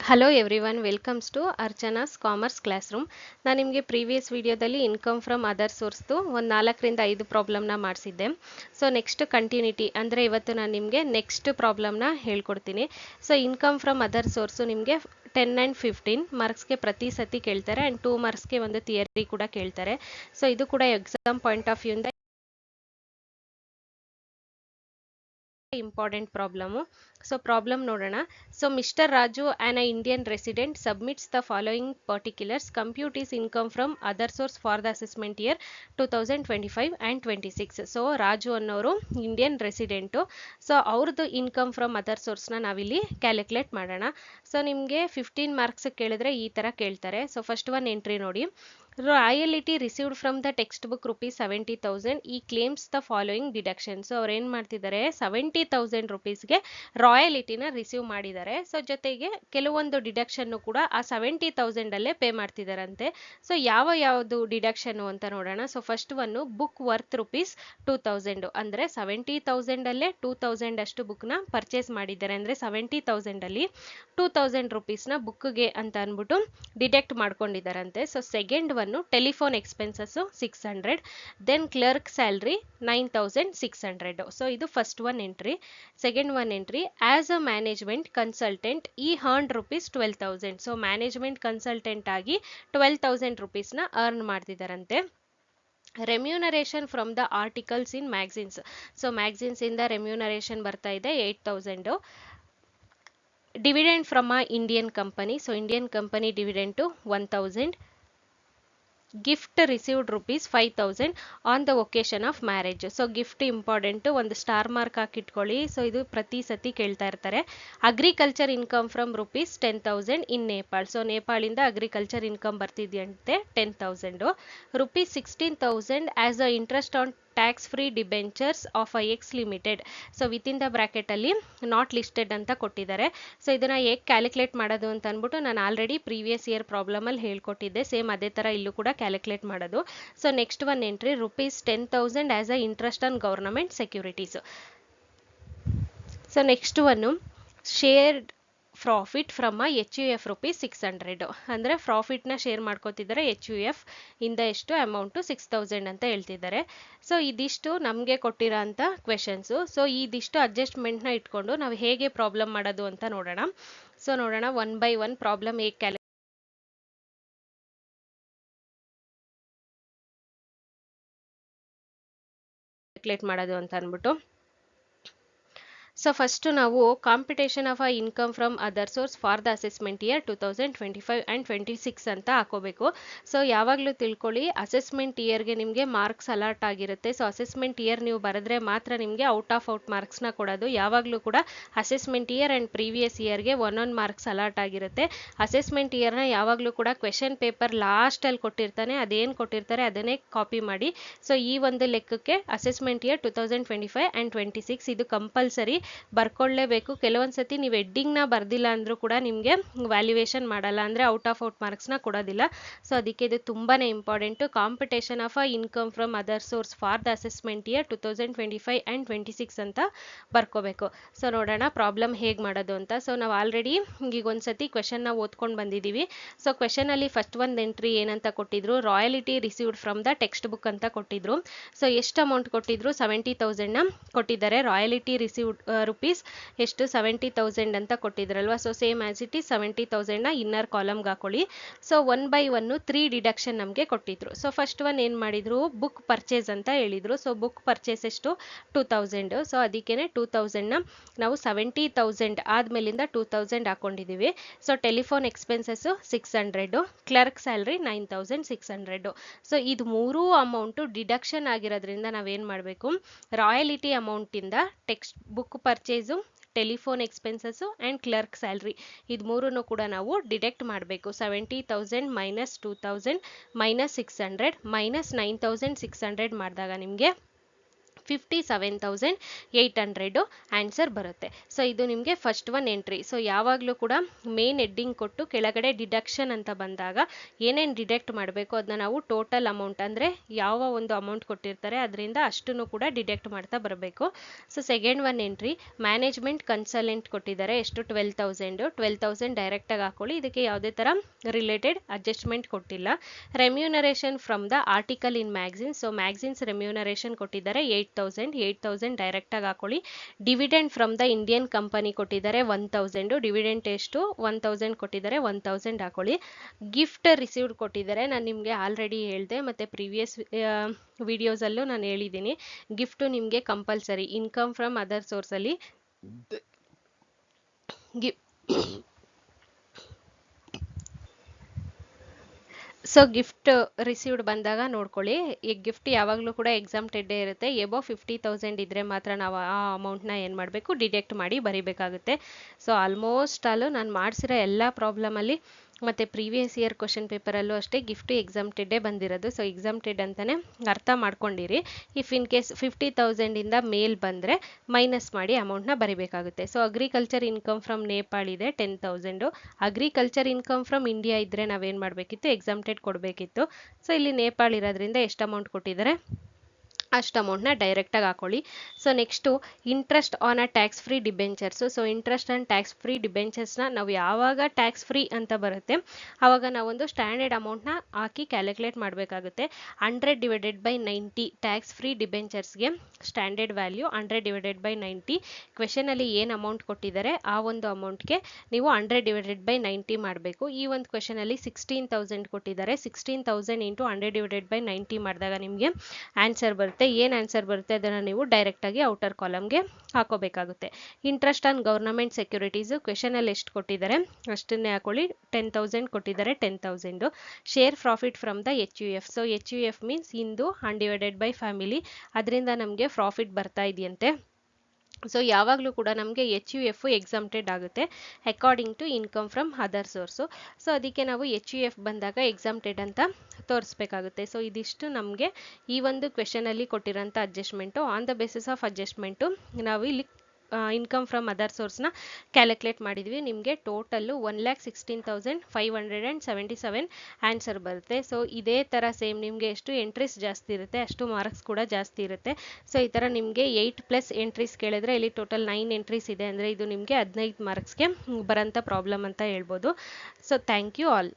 Hello everyone, welcomes to Archana's commerce classroom. ನಾನು ನಿಮಗೆ previous ವಿಡಿಯೋದಲ್ಲಿ ಇನ್ಕಮ್ ಫ್ರಮ್ ಅದರ್ ಸೋರ್ಸ್ದು ಒಂದು 4ರಿಂದ 5 ಪ್ರಾಬ್ಲಮ್ನ ಮಾಡಿಸಿದ್ದೆ. ಸೊ ನೆಕ್ಸ್ಟ್ ಕಂಟಿನ್ಯೂಟಿ ಅಂದರೆ ಇವತ್ತು ನಾನು ನಿಮಗೆ ನೆಕ್ಸ್ಟ್ ಪ್ರಾಬ್ಲಮ್ನ ಹೇಳ್ಕೊಡ್ತೀನಿ. So income from other source ನಿಮಗೆ 10 ಆ್ಯಂಡ್ 15 ಮಾರ್ಕ್ಸ್ಗೆ ಪ್ರತಿ ಸತಿ ಕೇಳ್ತಾರೆ ಆ್ಯಂಡ್ 2 ಮಾರ್ಕ್ಸ್ಗೆ ಒಂದು ಥಿಯರಿ ಕೂಡ ಕೇಳ್ತಾರೆ. ಸೊ ಇದು ಕೂಡ ಎಕ್ಸಾಮ್ ಪಾಯಿಂಟ್ ಆಫ್ ವ್ಯೂಯಿಂದ ಇಂಪಾರ್ಟೆಂಟ್ ಪ್ರಾಬ್ಲಮು. ಸೊ ಪ್ರಾಬ್ಲಮ್ ನೋಡೋಣ. So mister Raju an a Indian resident submits the following particulars. Compute his income from other source for the assessment year 2025 and 26. So Raju ಅನ್ನೋರು Indian resident. So ಅವ್ರದ್ದು income from other ಸೋರ್ಸ್ನ ನಾವಿಲ್ಲಿ calculate ಮಾಡೋಣ. So ನಿಮಗೆ 15 marks ಕೇಳಿದ್ರೆ ಈ ಥರ ಕೇಳ್ತಾರೆ. ಸೊ ಫಸ್ಟ್ ಒನ್ ಎಂಟ್ರಿ ನೋಡಿ. Royalty received from the text book ₹70,000. ಈ claims the following deduction. So ಅವ್ರು ಏನು ಮಾಡ್ತಿದ್ದಾರೆ, 70,000 ರುಪೀಸ್ಗೆ ರಾಯಲಿಟಿನ ರಿಸೀವ್ ಮಾಡಿದ್ದಾರೆ. ಸೊ ಜೊತೆಗೆ ಕೆಲವೊಂದು ಡಿಡಕ್ಷನ್ನು ಕೂಡ ಆ 70,000 ಪೇ ಮಾಡ್ತಿದ್ದಾರಂತೆ. ಸೊ ಯಾವುದು ಡಿಡಕ್ಷನ್ ಅಂತ ನೋಡೋಣ. So first one book worth ₹2,000 ಅಂದರೆ 70,000 2,000 ಅಷ್ಟು ಬುಕ್ನ ಪರ್ಚೇಸ್ ಮಾಡಿದ್ದಾರೆ. ಅಂದರೆ 70,000 2,000 ರುಪೀಸ್ನ ಬುಕ್ಗೆ ಅಂತ ಅಂದ್ಬಿಟ್ಟು ಡಿಡಕ್ಟ್ ಮಾಡ್ಕೊಂಡಿದ್ದಾರಂತೆ. So second one telephone expenses 600, then clerk salary 9,600. So ಇದು first one entry. Second one entry, as a management consultant he earn ₹12,000. So management consultant ಆಗಿ 12,000 ರುಪೀಸ್ನ ಅರ್ನ್ ಮಾಡ್ತಿದ್ದಾರಂತೆ. Remuneration from the articles in magazines. So magazines ಇಂದ remuneration ಬರ್ತಾ ಇದೆ 8,000. Dividend from a Indian company. So Indian company dividend 1,000. Gift received ₹5,000 on the occasion of marriage. So gift important, ಒಂದು star mark ಹಾಕಿಟ್ಕೊಳ್ಳಿ. So ಇದು ಪ್ರತಿ ಸತಿ ಕೇಳ್ತಾ ಇರ್ತಾರೆ. Agriculture income from ₹10,000 in Nepal. So ನೇಪಾಳಿಂದ ಅಗ್ರಿಕಲ್ಚರ್ ಇನ್ಕಮ್ ಬರ್ತಿದೆಯಂತೆ 10,000. ₹16,000 as a interest on tax free debentures of X limited. So within the ಬ್ರಾಕೆಟಲ್ಲಿ ನಾಟ್ ಲಿಸ್ಟೆಡ್ ಅಂತ ಕೊಟ್ಟಿದ್ದಾರೆ. ಸೊ ಇದನ್ನು ಹೇಗೆ ಕ್ಯಾಲ್ಕುಲೇಟ್ ಮಾಡೋದು ಅಂತ ಅಂದ್ಬಿಟ್ಟು ನಾನು ಆಲ್ರೆಡಿ ಪ್ರೀವಿಯಸ್ ಇಯರ್ ಪ್ರಾಬ್ಲಮಲ್ಲಿ ಹೇಳ್ಕೊಟ್ಟಿದ್ದೆ. ಸೇಮ್ ಅದೇ ಥರ ಇಲ್ಲೂ ಕೂಡ ಕ್ಯಾಲ್ಕುಲೇಟ್ ಮಾಡೋದು. So next one entry, ₹10,000 as a interest on government securities. So next one shared profit from a HUF ₹600. ಅಂದರೆ ಪ್ರಾಫಿಟ್ನ ಶೇರ್ ಮಾಡ್ಕೋತಿದ್ದಾರೆ HUF ಇಂದ ಎಷ್ಟು ಅಮೌಂಟು 6,000 ಅಂತ ಹೇಳ್ತಿದ್ದಾರೆ. ಸೊ ಇದಿಷ್ಟು ನಮಗೆ ಕೊಟ್ಟಿರೋ ಅಂಥ ಕ್ವೆಶನ್ಸು. ಸೊ ಇದಿಷ್ಟು ಅಡ್ಜಸ್ಟ್ಮೆಂಟ್ನ ಇಟ್ಕೊಂಡು ನಾವು ಹೇಗೆ ಪ್ರಾಬ್ಲಮ್ ಮಾಡೋದು ಅಂತ ನೋಡೋಣ. ಸೊ ನೋಡೋಣ ಒನ್ ಬೈ ಒನ್ ಪ್ರಾಬ್ಲಮ್ ಹೇಗೆ ಕ್ಯಾಲ್ಕುಲೇಟ್ ಮಾಡೋದು ಅಂತ ಅಂದ್ಬಿಟ್ಟು. ಸೊ ಫಸ್ಟು ನಾವು computation of a income from other source for the assessment year 2025 and 26 ಅಂತ ಹಾಕೋಬೇಕು. ಸೊ ಯಾವಾಗಲೂ ತಿಳ್ಕೊಳ್ಳಿ, ಅಸೆಸ್ಮೆಂಟ್ ಇಯರ್ಗೆ ನಿಮಗೆ ಮಾರ್ಕ್ಸ್ ಅಲಾಟ್ ಆಗಿರುತ್ತೆ. ಸೊ ಅಸೆಸ್ಮೆಂಟ್ ಇಯರ್ ನೀವು ಬರೆದ್ರೆ ಮಾತ್ರ ನಿಮಗೆ ಔಟ್ ಆಫ್ ಔಟ್ ಮಾರ್ಕ್ಸ್ನ ಕೊಡೋದು. ಯಾವಾಗಲೂ ಕೂಡ ಅಸೆಸ್ಮೆಂಟ್ ಇಯರ್ ಆ್ಯಂಡ್ ಪ್ರೀವಿಯಸ್ ಇಯರ್ಗೆ 1 ಮಾರ್ಕ್ಸ್ ಅಲಾಟ್ ಆಗಿರುತ್ತೆ. ಅಸೆಸ್ಮೆಂಟ್ ಇಯರ್ನ ಯಾವಾಗಲೂ ಕೂಡ ಕ್ವೆಶನ್ ಪೇಪರ್ ಲಾಸ್ಟಲ್ಲಿ ಕೊಟ್ಟಿರ್ತಾನೆ, ಅದೇನು ಕೊಟ್ಟಿರ್ತಾರೆ ಅದನ್ನೇ ಕಾಪಿ ಮಾಡಿ. ಸೊ ಈ ಒಂದು ಲೆಕ್ಕಕ್ಕೆ ಅಸೆಸ್ಮೆಂಟ್ ಇಯರ್ 2025 ಆ್ಯಂಡ್ 26 ಇದು ಕಂಪಲ್ಸರಿ ಬರ್ಕೊಳ್ಳೇಬೇಕು. ಕೆಲವೊಂದು ಸತಿ ನೀವು ಹೆಡ್ಡಿಂಗ್ನ ಬರ್ದಿಲ್ಲ ಅಂದರೂ ಕೂಡ ನಿಮಗೆ ವ್ಯಾಲ್ಯೂಯೇಷನ್ ಮಾಡಲ್ಲ, ಅಂದರೆ ಔಟ್ ಆಫ್ ಔಟ್ ಮಾರ್ಕ್ಸ್ನ ಕೊಡೋದಿಲ್ಲ. ಸೊ ಅದಕ್ಕೆ ಇದು ತುಂಬಾ important. Computation of a income from other source for the assessment year 2025 and 26 ಅಂತ ಬರ್ಕೋಬೇಕು. ಸೊ ನೋಡೋಣ ಪ್ರಾಬ್ಲಮ್ ಹೇಗೆ ಮಾಡೋದು ಅಂತ. ಸೊ ನಾವು ಆಲ್ರೆಡಿ ಈಗ ಒಂದ್ಸತಿ ಕ್ವೆಶನ್ನ ಓದ್ಕೊಂಡು ಬಂದಿದ್ದೀವಿ. ಸೊ ಕ್ವೆಶನಲ್ಲಿ ಫಸ್ಟ್ ಒಂದು ಎಂಟ್ರಿ ಏನಂತ ಕೊಟ್ಟಿದ್ರು, royalty received from the text book ಅಂತ ಕೊಟ್ಟಿದ್ರು. ಸೊ ಎಷ್ಟು ಅಮೌಂಟ್ ಕೊಟ್ಟಿದ್ರು, 70,000ನ ಕೊಟ್ಟಿದ್ದಾರೆ. ರಾಯಲಿಟಿ ರಿಸೀವ್ಡ್ ರುಪೀಸ್ ಎಷ್ಟು 70,000 ಅಂತ ಕೊಟ್ಟಿದ್ರಲ್ವ. So same as it is 70,000ನ ಇನ್ನರ್ ಕಾಲಮ್ಗೆ ಹಾಕೊಳ್ಳಿ. ಸೊ 1 by 1 3 ಡಿಡಕ್ಷನ್ ನಮಗೆ ಕೊಟ್ಟಿದ್ರು. ಸೊ ಫಸ್ಟ್ ಒನ್ ಏನು ಮಾಡಿದ್ರು, ಬುಕ್ ಪರ್ಚೇಸ್ ಅಂತ ಹೇಳಿದ್ರು. ಸೊ ಬುಕ್ ಪರ್ಚೇಸ್ ಎಷ್ಟು 2,000. ಸೊ ಅದಕ್ಕೇನೆ 2,000ನ ನಾವು 70,000 ಆದಮೇಲಿಂದ 2,000 ಹಾಕೊಂಡಿದ್ದೀವಿ. So telephone expenses 600, clerk salary 9,600. So ಇದು ಮೂರೂ ಅಮೌಂಟು ಡಿಡಕ್ಷನ್ ಆಗಿರೋದ್ರಿಂದ ನಾವೇನು ಮಾಡಬೇಕು, ರಾಯಲಿಟಿ ಅಮೌಂಟಿಂದ textbook purchase, telephone expenses and clerk salary ಇದು ಮೂರನ್ನು ಕೂಡ ನಾವು ಡಿಡಕ್ಟ್ ಮಾಡಬೇಕು. 70,000 ಮೈನಸ್ 2,000 ಮೈನಸ್ 600 ಮೈನಸ್ 9,600 ಮಾಡಿದಾಗ ನಿಮಗೆ 57,800 ಆನ್ಸರ್ ಬರುತ್ತೆ. ಸೊ ಇದು ನಿಮಗೆ ಫಸ್ಟ್ ಒನ್ ಎಂಟ್ರಿ. ಸೊ ಯಾವಾಗಲೂ ಕೂಡ ಮೇನ್ ಹೆಡ್ಡಿಂಗ್ ಕೊಟ್ಟು ಕೆಳಗಡೆ ಡಿಡಕ್ಷನ್ ಅಂತ ಬಂದಾಗ ಏನೇನು ಡಿಡಕ್ಟ್ ಮಾಡಬೇಕು ಅದನ್ನ ನಾವು ಟೋಟಲ್ ಅಮೌಂಟ್ ಅಂದರೆ ಯಾವ ಒಂದು ಅಮೌಂಟ್ ಕೊಟ್ಟಿರ್ತಾರೆ ಅದರಿಂದ ಅಷ್ಟನ್ನು ಕೂಡ ಡಿಡಕ್ಟ್ ಮಾಡ್ತಾ ಬರಬೇಕು. So second one entry management consultant ಕೊಟ್ಟಿದ್ದಾರೆ ಎಷ್ಟು 12,000 ಡೈರೆಕ್ಟಾಗಿ ಹಾಕೊಳ್ಳಿ. ಇದಕ್ಕೆ ಯಾವುದೇ ಥರ ರಿಲೇಟೆಡ್ ಅಡ್ಜಸ್ಟ್ಮೆಂಟ್ ಕೊಟ್ಟಿಲ್ಲ. Remuneration from the article in magazine. So magazines remuneration ಕೊಟ್ಟಿದ್ದಾರೆ 8,000 ಡೈರೆಕ್ಟಾಗಿ ಹಾಕೊಳ್ಳಿ. Dividend from the Indian company ಕೊಟ್ಟಿದ್ದಾರೆ 1,000. ಡಿವಿಡೆಂಟ್ ಎಷ್ಟು 1,000 ಕೊಟ್ಟಿದ್ದಾರೆ 1,000 ಹಾಕೊಳ್ಳಿ. ಗಿಫ್ಟ್ ರಿಸೀವ್ಡ್ ಕೊಟ್ಟಿದ್ದಾರೆ, ನಾನು ನಿಮಗೆ ಆಲ್ರೆಡಿ ಹೇಳಿದೆ ಮತ್ತು ಪ್ರೀವಿಯಸ್ ವಿಡಿಯೋಸಲ್ಲೂ ನಾನು ಹೇಳಿದ್ದೀನಿ. ಗಿಫ್ಟು ನಿಮಗೆ ಕಂಪಲ್ಸರಿ ಇನ್ಕಮ್ ಫ್ರಮ್ ಅದರ್ ಸೋರ್ಸಲ್ಲಿ ಸೊ ಗಿಫ್ಟ್ ರಿಸೀವ್ಡ್ ಬಂದಾಗ ನೋಡ್ಕೊಳ್ಳಿ, ಈ ಗಿಫ್ಟ್ ಯಾವಾಗಲೂ ಕೂಡ ಎಕ್ಸಾಮ್ಟೆಡ್ಡೇ ಇರುತ್ತೆ. ಎಬೋ 50,000 ಇದ್ದರೆ ಮಾತ್ರ ನಾವು ಆ ಅಮೌಂಟ್ನ ಏನು ಮಾಡಬೇಕು ಡಿಡಕ್ಟ್ ಮಾಡಿ ಬರೀಬೇಕಾಗುತ್ತೆ. ಸೊ ಆಲ್ಮೋಸ್ಟ್ ಆಲು ನಾನು ಮಾಡಿಸಿರೋ ಎಲ್ಲ ಪ್ರಾಬ್ಲಮಲ್ಲಿ ಮತ್ತು ಪ್ರೀವಿಯಸ್ ಇಯರ್ ಕ್ವಶನ್ ಪೇಪರಲ್ಲೂ ಅಷ್ಟೇ ಗಿಫ್ಟ್ ಎಕ್ಸಾಮ್ಟೆಡ್ಡೇ ಬಂದಿರೋದು. ಸೊ ಎಕ್ಸಾಮ್ಟೆಡ್ ಅಂತಲೇ ಅರ್ಥ ಮಾಡ್ಕೊಂಡಿರಿ. ಇಫ್ ಇನ್ ಕೇಸ್ 50,000ಇಂದ ಮೇಲ್ ಬಂದರೆ ಮೈನಸ್ ಮಾಡಿ ಅಮೌಂಟ್ನ ಬರೀಬೇಕಾಗುತ್ತೆ. So agriculture income from Nepal ಇದೆ 10,000. ಅಗ್ರಿಕಲ್ಚರ್ ಇನ್ಕಮ್ ಫ್ರಮ್ ಇಂಡಿಯಾ ಇದ್ದರೆ ನಾವೇನು ಮಾಡಬೇಕಿತ್ತು ಎಕ್ಸಾಮ್ಟೆಡ್ ಕೊಡಬೇಕಿತ್ತು. ಸೊ ಇಲ್ಲಿ ನೇಪಾಳ ಇರೋದ್ರಿಂದ ಎಷ್ಟು ಅಮೌಂಟ್ ಕೊಟ್ಟಿದ್ದಾರೆ ಅಷ್ಟು ಅಮೌಂಟ್ನ ಡೈರೆಕ್ಟಾಗಿ ಹಾಕೊಳ್ಳಿ. So next interest on a tax free debentures. So interest on tax free ಡಿಬೆಂಚರ್ಸ್ನ ನಾವು ಯಾವಾಗ ಟ್ಯಾಕ್ಸ್ ಫ್ರೀ ಅಂತ ಬರುತ್ತೆ ಆವಾಗ ನಾವೊಂದು ಸ್ಟ್ಯಾಂಡರ್ಡ್ ಅಮೌಂಟ್ನ ಹಾಕಿ ಕ್ಯಾಲ್ಕುಲೇಟ್ ಮಾಡಬೇಕಾಗುತ್ತೆ. 100/90 ಟ್ಯಾಕ್ಸ್ ಫ್ರೀ ಡಿಬೆಂಚರ್ಸ್ಗೆ ಸ್ಟ್ಯಾಂಡರ್ಡ್ ವ್ಯಾಲ್ಯೂ 100/90. ಕ್ವೆಶನಲ್ಲಿ ಏನು ಅಮೌಂಟ್ ಕೊಟ್ಟಿದ್ದಾರೆ ಆ ಒಂದು ಅಮೌಂಟ್ಗೆ ನೀವು 100/90 ಮಾಡಬೇಕು. ಈ ಒಂದು ಕ್ವೆಶನಲ್ಲಿ 16,000 ಕೊಟ್ಟಿದ್ದಾರೆ. 16,000 ಇಂಟು 100/90 ಮಾಡಿದಾಗ ನಿಮಗೆ ಆನ್ಸರ್ ಬರುತ್ತೆ. ಏನು ಆನ್ಸರ್ ಬರುತ್ತೆ ಅದನ್ನು ನೀವು ಡೈರೆಕ್ಟಾಗಿ ಔಟರ್ ಕಾಲಮ್ಗೆ ಹಾಕೋಬೇಕಾಗುತ್ತೆ. ಇಂಟ್ರೆಸ್ಟ್ ಆನ್ ಗೌರ್ನಮೆಂಟ್ ಸೆಕ್ಯೂರಿಟೀಸು ಕ್ವೆಶನಲ್ಲಿ ಎಷ್ಟು ಕೊಟ್ಟಿದ್ದಾರೆ ಅಷ್ಟನ್ನೇ ಹಾಕೊಳ್ಳಿ. 10,000 ಕೊಟ್ಟಿದ್ದಾರೆ 10,000. Share profit from the HUF. So HUF means Hindu undivided by family, ಅದರಿಂದ ನಮಗೆ ಪ್ರಾಫಿಟ್ ಬರ್ತಾ ಇದೆಯಂತೆ. ಸೊ ಯಾವಾಗಲೂ ಕೂಡ ನಮಗೆ HUF ಎಕ್ಸಾಮ್ಟೆಡ್ ಆಗುತ್ತೆ according to income from other source. So ಅದಕ್ಕೆ ನಾವು HUF ಬಂದಾಗ ಎಕ್ಸಾಮ್ಟೆಡ್ ಅಂತ ತೋರಿಸ್ಬೇಕಾಗುತ್ತೆ. ಸೊ ಇದಿಷ್ಟು ನಮಗೆ ಈ ಒಂದು ಕ್ವೆಶನಲ್ಲಿ ಕೊಟ್ಟಿರೋಂಥ adjustment. On the basis of adjustment ನಾವು ಇಲ್ಲಿ ಇನ್ಕಮ್ ಫ್ರಮ್ ಅದರ್ ಸೋರ್ಸ್ನ ಕ್ಯಾಲ್ಕುಲೇಟ್ ಮಾಡಿದ್ವಿ. ನಿಮಗೆ ಟೋಟಲ್ಲು 1,16,577 ಆನ್ಸರ್ ಬರುತ್ತೆ. ಸೊ ಇದೇ ಥರ ಸೇಮ್ ನಿಮಗೆ ಎಷ್ಟು ಎಂಟ್ರೀಸ್ ಜಾಸ್ತಿ ಇರುತ್ತೆ ಅಷ್ಟು ಮಾರ್ಕ್ಸ್ ಕೂಡ ಜಾಸ್ತಿ ಇರುತ್ತೆ. ಸೊ ಈ ಥರ ನಿಮಗೆ 8+ ಎಂಟ್ರೀಸ್ ಕೇಳಿದ್ರೆ ಇಲ್ಲಿ ಟೋಟಲ್ 9 ಎಂಟ್ರೀಸ್ ಇದೆ ಅಂದರೆ ಇದು ನಿಮಗೆ 15 ಮಾರ್ಕ್ಸ್ಗೆ ಬರೋಂಥ ಪ್ರಾಬ್ಲಮ್ ಅಂತ ಹೇಳ್ಬೋದು. So thank you all.